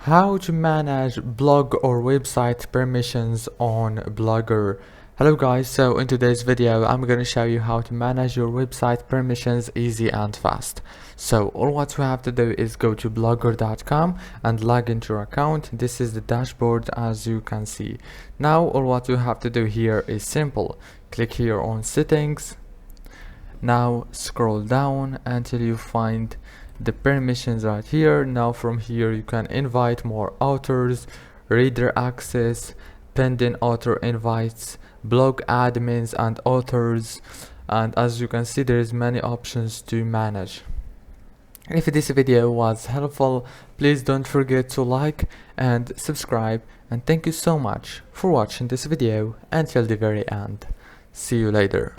How to manage blog or website permissions on Blogger. Hello guys, so in today's video I'm going to show you how to manage your website permissions easy and fast. So all what you have to do is go to blogger.com and log into your account. This is the dashboard as you can see. Now all what you have to do here is simple. Click here on settings. Now scroll down until you find the permissions right here. Now from here you can invite more authors, reader access, pending author invites, blog admins and authors, and as you can see there is many options to manage. If this video was helpful, please don't forget to like and subscribe, and thank you so much for watching this video until the very end. See you later.